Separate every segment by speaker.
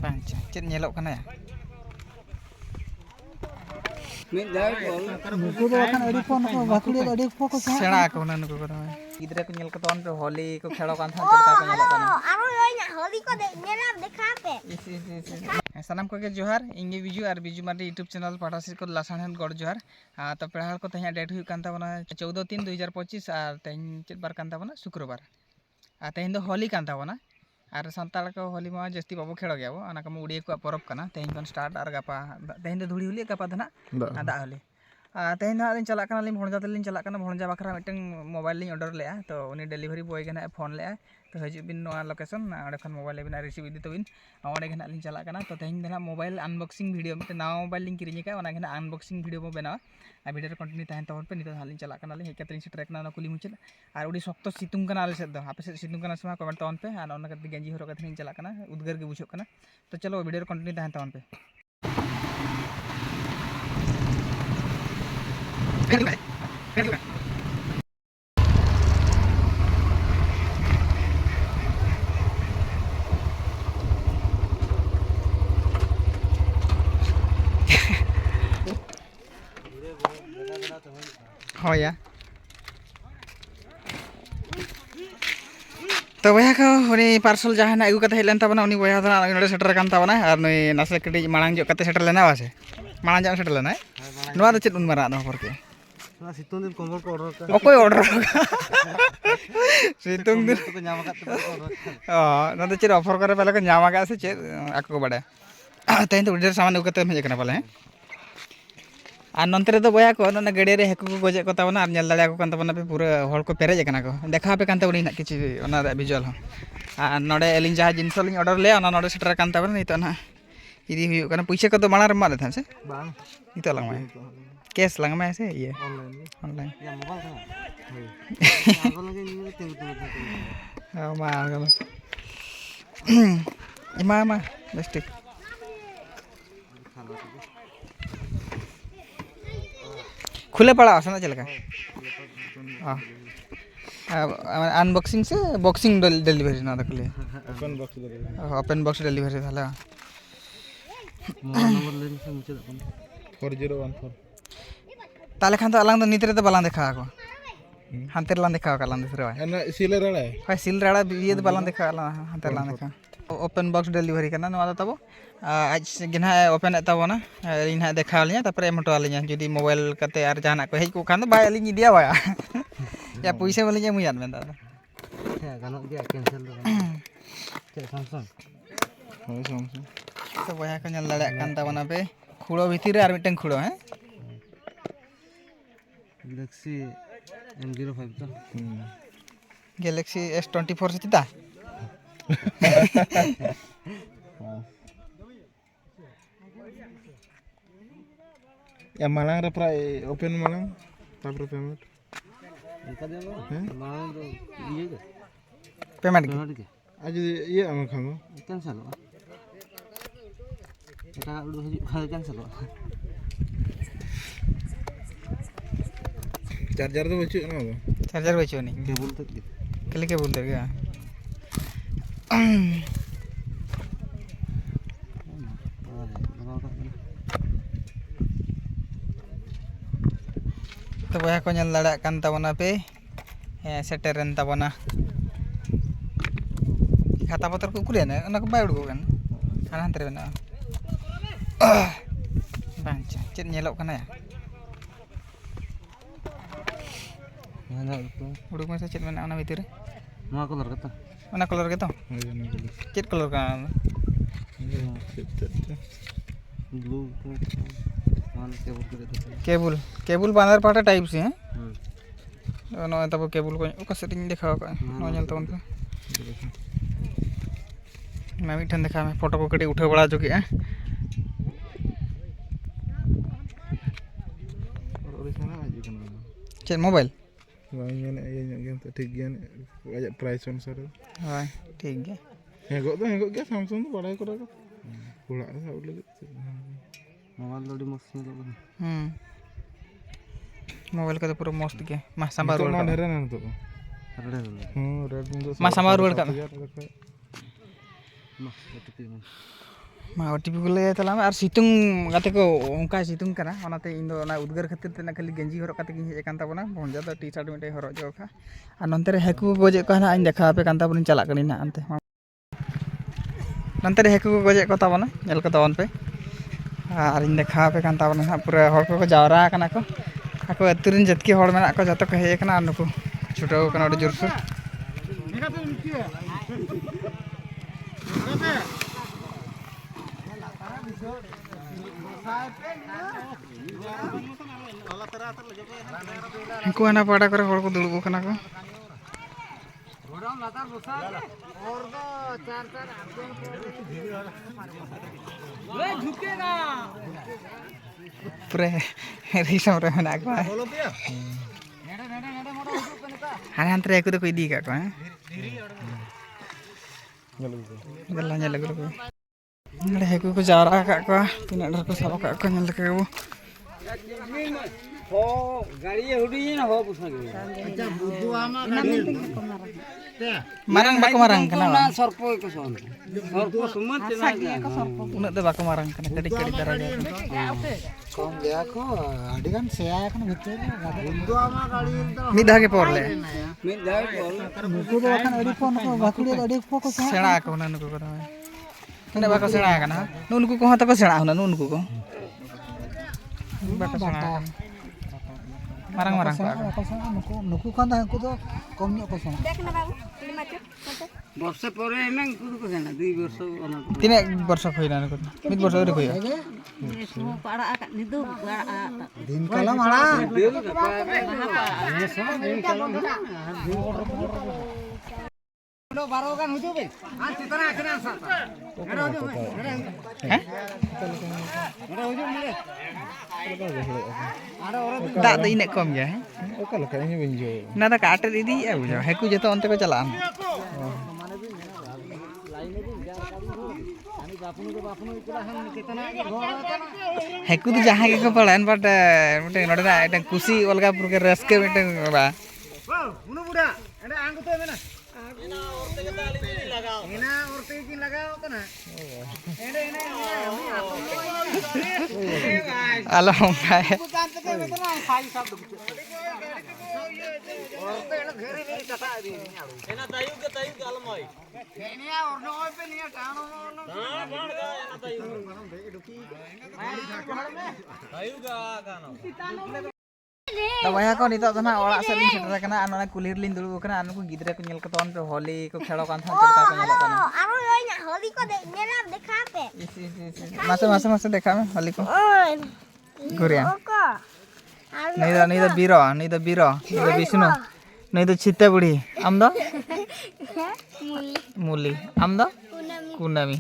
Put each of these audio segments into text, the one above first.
Speaker 1: Panca, cek nyelok kana ya.
Speaker 2: Nuku do kan adi phone ko bakuli adi phone ko
Speaker 1: Sena aku na nuku ko tamai. Gidra ko nyel ko ton pe holi ko khelo kan than chelka ko nyelok kana.
Speaker 3: Aru yonya holi ko nyela dekha pe.
Speaker 1: Is. Sanam ko ke johar inge biju ar biju mari YouTube channel patasir ko lasan god johar. To pehal ko tehya date hu kan tabona 14/3/2025 ar tehn chet bar kan tabona शुक्रवार. tehn do holi kan tabona. और सानताल को होली मा जस्ती बाबू खेलो गया वो अना को उड़िया को परब कना तेहन खन स्टार्ट और गपा तेहन दो धुड़ी होली गपा दना दा होली तेहन ना लिन चला कना लिन भणजा तलिन चला कना भणजा बखरा मिटन मोबाइल लिन ऑर्डर लेआ तो उनी डिलीवरी बॉय गना फोन लेआ तो हजु बिन नो लोकेशन ओडे खन मोबाइल बिन रिसीव इदी तबिन ओडे गना लिन चला कना तो तेहन दना मोबाइल अनबॉक्सिंग वीडियो मिटन नाव मोबाइल लिन किरिनि का ओना गना अनबॉक्सिंग वीडियो मो बना आ वीडियो कंटिन्यू ताहन तवन पे नितो हालिन चला कना लिन हेकतरिन से ट्रैक ना कुली मुचल और उडी सख्त सितुंग कना आले से दो आपे से सितुंग कना समा कमेंट तवन पे और ओना कते गंजी हरो कते चला कना उद्गार के बुझो कना तो चलो वीडियो कंटिन्यू ताहन तवन पे हो या तो बया को उनी पार्सल जहां ना अगु कते हेलन तबना उनी बया दना नोडे सेटर कान तबना और नई नासे कटी मांग जो कते सेटर लेना वासे मांग जो सेटर लेना नोआ दो चेत उन मारा दो पर के
Speaker 2: ना सितुंग दिन कम्बल को ऑर्डर का
Speaker 1: ओकोय ऑर्डर सितुंग दिन
Speaker 2: तो ᱧᱟᱢ ᱟᱠᱟᱫ ᱛᱮ ऑर्डर
Speaker 1: ना तो चेत ऑफर करे पहले को ᱧᱟᱢ आगा से चेत आको को बडे तेन तो उडर सामान उकते हेज कना पले और नंतर तो बया को ना गड़े रे हेकु को गजे को तबना और नेल दाड़े को कान तबना पे पूरा हॉल को पेरेज कना को देखा पे कान तबनी ना किछि ओना विजुअल और नोडे एलिन जहा जिंस लिन ऑर्डर ले ओना नोडे सेटर कान तबना नितो ना इदी हुयो कना पैसा को तो माणा रे मा दे से
Speaker 2: बांग
Speaker 1: नितो लंग में कैश लंग में से ये
Speaker 2: ऑनलाइन
Speaker 1: ऑनलाइन
Speaker 2: या मोबाइल का आगो लगे नि तिंग
Speaker 1: हां मा आगो इमा बेस्ट खुले पड़ा आसना चलका हां अनबॉक्सिंग से बॉक्सिंग डिलीवरी ना दखले ओपन बॉक्स डिलीवरी थाला
Speaker 2: मोबाइल नंबर लेन से मुझे
Speaker 4: 4014
Speaker 1: ताले खान तो अलग तो नीतरे तो बालां देखा को हांते लां देखा का लां दिसरे
Speaker 4: एना सिले रड़ा
Speaker 1: हाय सिल राड़ा ये तो बालां देखा ला हांते लां देखा ओपन बॉक्स डिलीवरी करना नवा दो तबो आज गिना ओपन तबोना इन हा देखा लिया तापर एमटो आलिया जदी मोबाइल कते आर जाना को हेज को खान बाय लिन दिया बाया या पैसे वाले जे मुयान में दादा
Speaker 2: क्या गानो गया कैंसिल दो क्या सैमसंग
Speaker 4: हां सैमसंग
Speaker 1: तो बया को नल दाड़ा कान तबना पे खुड़ो भीतर आर मिटन खुड़ो हैं
Speaker 2: गैलेक्सी M05 तो
Speaker 1: गैलेक्सी S24 से चिता
Speaker 4: या मालांग रे प्राय ओपन मालांग तापर पेमेंट
Speaker 2: इनका दे मां तो ये दे
Speaker 1: पेमेंट
Speaker 2: के
Speaker 4: आज ये हम खांगो
Speaker 2: कैंसिल हो एटा उडो हजु कैंसिल हो
Speaker 4: चार्जर तो बच्चो ना
Speaker 1: चार्जर बचो नहीं
Speaker 2: केबल तक
Speaker 1: कल के बोलते क्या तो बया को नल दाड़ा कान तबना पे सेटरन तबना खाता पत्र को कुलिया ना ओना को बाय उडको कन हाना हंतरे बना बांचा चेत नेलok kana ya
Speaker 2: ना
Speaker 1: उडुक में से चेत मना ओना भीतर
Speaker 2: नवा कलर का
Speaker 1: ओना कलर के तो चेत कलर का
Speaker 2: ब्लू मान केबल करे तो
Speaker 1: केबल बांधर पाटा टाइप से हैं नो तब केबल को ओका सेटिंग दिखाओ का नो नेल तवन पे मैं मिठन देखा मैं फोटो को कटी उठा बड़ा चुकी है
Speaker 4: और इसना आज कना
Speaker 1: चेत मोबाइल
Speaker 4: वाइन ये तो ठीक गया ने प्राइस अनुसार
Speaker 1: हां ठीक है
Speaker 4: हेगो गया सैमसंग तो बड़ा करा का पुड़ा सब लगे
Speaker 2: मोबाइल लोडी मस्त नेलो
Speaker 1: मोबाइल का तो पूरा मस्त के मा संभार
Speaker 4: तो
Speaker 1: रोड
Speaker 4: ना
Speaker 1: का
Speaker 4: ढेरे ना तो
Speaker 2: रेड
Speaker 4: रेड तो
Speaker 1: मा संभार रोड का
Speaker 2: मस्त टिपी
Speaker 1: मा ओटीपी को लay तलाम आर सितुंग गाते को उनका सितुंग कना ओनाते इन दो ना उद्गार खातिर ते ना खाली गंजी हरक काते गिन हेज कान ताबोना भंजा दो टी शर्ट मिटे हरक जो खा आर नंते रे हेकु को गोजे को ना इन देखा पे कान ताबोन चला कनी ना अंते नंते रे हेकु को गोजे को ताबोना नेल को ताबोन पे आर इन देखा पे कान ताबोना ना पूरा हर को जावरा कना को आको अतुरिन जतकी हर मेना को जतो को हेज कना नुको छुटाव कना ओडे जोरसुर को ना पाड़ा करे हर को दुड़बो कना को पूरे रिसम रे ना को हाने अंतरे को तो इदी का को गल्ला नेल को नडे हेकु को जावरा का को तिना डर को सब का को नेल के वो
Speaker 2: हो गाड़ी हुडी ना हो पुछना अच्छा बुद्धू आमा गाड़ी
Speaker 1: marang bako marang kana
Speaker 2: ना सरपो को सोन सरपो सुमत ना
Speaker 1: उना दे बako marang kana kadi kadi dara
Speaker 2: कम गया को आडी गान सेया कन भितर बुद्धू आमा गाड़ी
Speaker 1: mid dage porle
Speaker 2: मिल जाए
Speaker 1: nuku do kan adi phone ko bakuri adi phone ko sena ko na nuku ko ina bako sena kana nuku ko hata ko sena na nuku ko bako sena marang marang ko
Speaker 2: नुकु Khan दा को तो कम no को सोन
Speaker 3: देख ना बाबू ini maju
Speaker 2: वर्ष परे एमें कुदु को सेना 2 वर्ष ओना
Speaker 1: tine borso khoina nuku mid borso ore khoya
Speaker 3: para akak nidu para
Speaker 2: दिन काला माड़ा ये सब दिन काला लो 12 गान हुजो बे आ चितना आखना सा एड़ा हुजो
Speaker 1: हैं
Speaker 2: एड़ा हुजो मले आड़ा और
Speaker 1: दा do ine kom ya
Speaker 4: oka leka ini benjo
Speaker 1: na da kaate didi ya bujo heku jeto onte ko chalaan heku tu jaha ke ko palan but mite node na eta kusi olga pur ke raske mite ba
Speaker 2: उनु बुढ़ा एड़ा आंगु तो मेना एना औरते के ताली नहीं लगाओ एना औरते की लगाओ तो ना एड़े एना
Speaker 1: alo kai
Speaker 2: जानते के बेतना खाई सब औरते एना घेरे मेरी कथा दी एना तायु के अलमोई एनिया और नो पे निया टाणो हां बण गा एना तायु तायु का गानो
Speaker 1: tabaya ko nito na orak sa lin setra kana anu na kulir lin dulu kana anu ko gidra ko nyel keton pe holi ko khelo kan than cerita ko nyel kana
Speaker 3: aru loy na holi ko de nela dekha pe
Speaker 1: masa dekha me holi ko guria
Speaker 3: oko
Speaker 1: नहीं तो बीरो नहीं तो विष्णु नहीं तो छिते बुढ़ी आम दो मुली आम दो कुनामी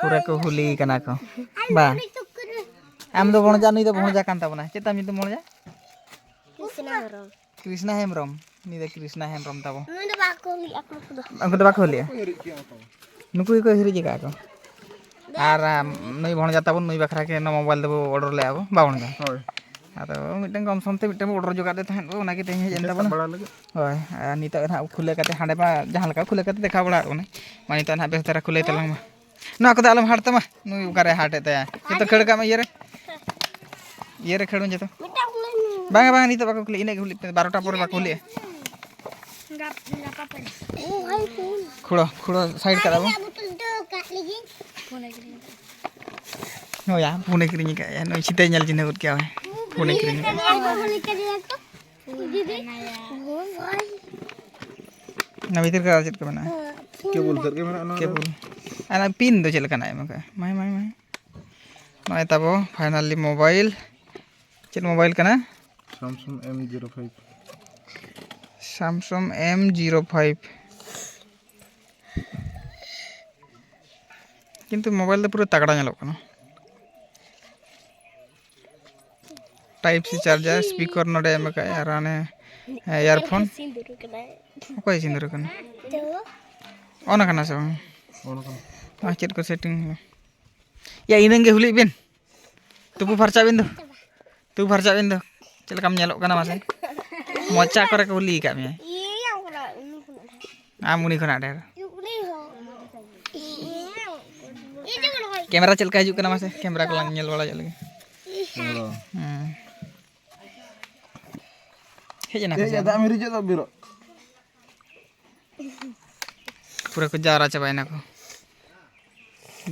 Speaker 1: पूरा को हुली कना को बा आम दो भणजा नहीं तो भणजा कांता बना चेता मी तो भणजा कृष्णा हेमरम नहीं तो Krishna Hembram Tabo
Speaker 3: nunda bako li aku do
Speaker 1: अंको तो बाको लिया नुकु को हिरी जगह को आर नई भणजा ताबो नई बखरा के न मोबाइल देबो ऑर्डर ले आबो बावण का होय आतो मिटन कम समते मिटन ऑर्डर जोगा दे तहन ओना के तेहे जेन ताबो होय नितो ना खुले काते हांडे बा जहां लका खुले काते देखा बड़ा ओने मानी तो ना बेस तरह खुले तलंग मा ना को आलम हाटते मा नुई उकारे हाटे ते तो खड़ का मा ये रे खड़ो जतो
Speaker 3: mita kulai
Speaker 1: बांगा बांगा नितो बाको खुले इने खुले 12टा पर बाको खुले
Speaker 3: enggak apa-apa oh hai pun
Speaker 1: खुड़ो साइड करा बो
Speaker 3: betul tuh kak lagi pun lagi
Speaker 1: हो या पुणे किरिनी का या नई छिते nyal जिने क्या है Pune किरिनी
Speaker 3: holi ka dia tuh didi oh hai
Speaker 1: ना भीतर का चेक के बना
Speaker 4: केबल करके mana
Speaker 1: cable ana pin do चल कना है मका माय नय तबो फाइनली मोबाइल चेक मोबाइल कना
Speaker 4: Samsung M05
Speaker 1: Samsung M05 किंतु मोबाइल तो पूरा तगड़ा ñalok kana type C charger speaker नोडे मका याराने इयरफोन
Speaker 3: sindur kena
Speaker 1: कोई सिंदर कना
Speaker 3: tuh
Speaker 1: ओना कना से
Speaker 4: ono kan
Speaker 1: हाँ चेक को सेटिंग या इनंगे हुली बिन तुपु फरचा बिन दो चल काम ñalok kana mase mocha करे को हुली का मे
Speaker 3: iya kena
Speaker 1: आमुनी खना der
Speaker 3: ini ho ini juga loh
Speaker 1: camera चल का हिजुक कना मासे कैमरा को लांग नेल बड़ा जल लगे हेजना
Speaker 4: ये दा मेरी जो बिरो
Speaker 1: पूरा को जारा चबायना को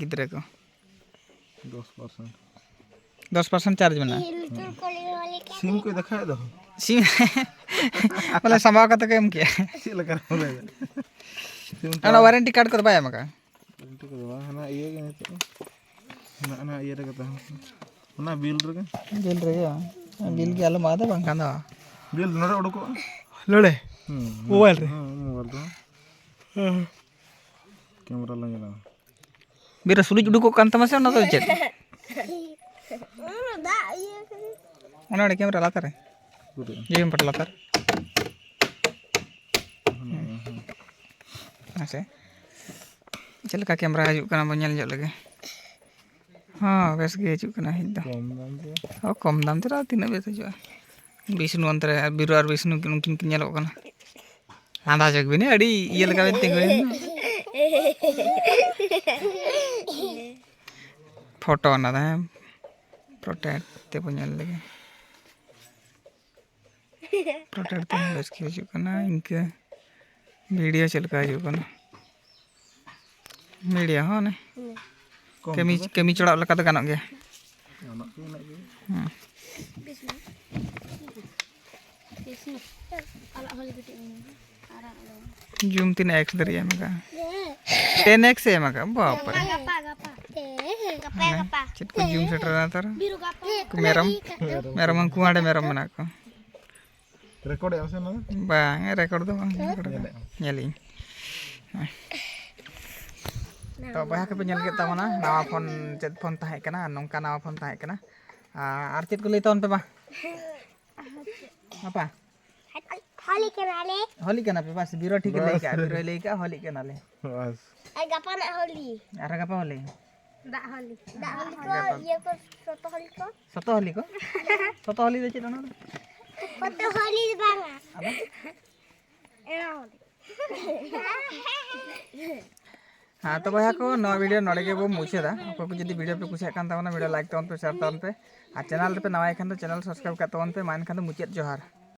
Speaker 1: गिद्रे को 10% चार्ज मना
Speaker 4: सिम को दिखाए दो
Speaker 1: सिम बोले संभाव का तो केम किया
Speaker 4: सी लगा बोले सिम
Speaker 1: ana वारंटी कार्ड कर बाया मका
Speaker 4: itu ke bawah na iya kan itu na iya रे kata na bill रे
Speaker 1: बिल के आलो मादा bang kana
Speaker 4: bill nore odoko
Speaker 1: लोड़े मोबाइल रे
Speaker 4: मोबाइल तो कैमरा ला nyala
Speaker 1: बिरा सुलिज उडुको कान तमासे ना तो चेत ona ada कैमरा लाता रे ये पट लाता ऐसे चल का कैमरा हजू कना बन जो लगे हाँ बेस गे हजू कना हिज दो कम दाम तेरा तीन बेस हजू विष्णु अंतरे बिरु और विष्णु उनकिन किन ñelo कना आंदा जग बिने अड़ी ये लगा बेन तेंगो फोटो ना दा प्रोटेक्ट ते बन लगे प्रोटेक्ट ते बेस के हजू कना इनके वीडियो चल का हजू कना मीडिया हाँ ने कमी चढ़ा लगा तो गानों गया जूम 3x दरिया में का 10x है मका बाप रे चित को जूम सेटर ना तर मेरम कुआड़े मेरम बना को
Speaker 4: record ya sana
Speaker 1: bang record do bang nyali तो बहा के पेनल के तमना नवा फोन चेत फोन ताहे कना नोंका नवा फोन ताहे कना आर चेत को ले तोन पे बा apa होली कना पे बस बिरो ठीक ले का होली कना ले
Speaker 4: bas
Speaker 3: gapa nak holi
Speaker 1: अरे गपा Holi
Speaker 3: dak holi ko iya ko
Speaker 1: सतो होली दे चेत ना
Speaker 3: foto holi bang
Speaker 1: apa हाँ तो भाई को नवा वीडियो नड़े के वो मुछेदा को जदी वीडियो पे कुछ वीडियो लाइक तवन पे शेयर तवन पे और चैनल पे नवा खान तो चैनल सब्सक्राइब कर तवन पे मान खान तो मुचेत जोहार।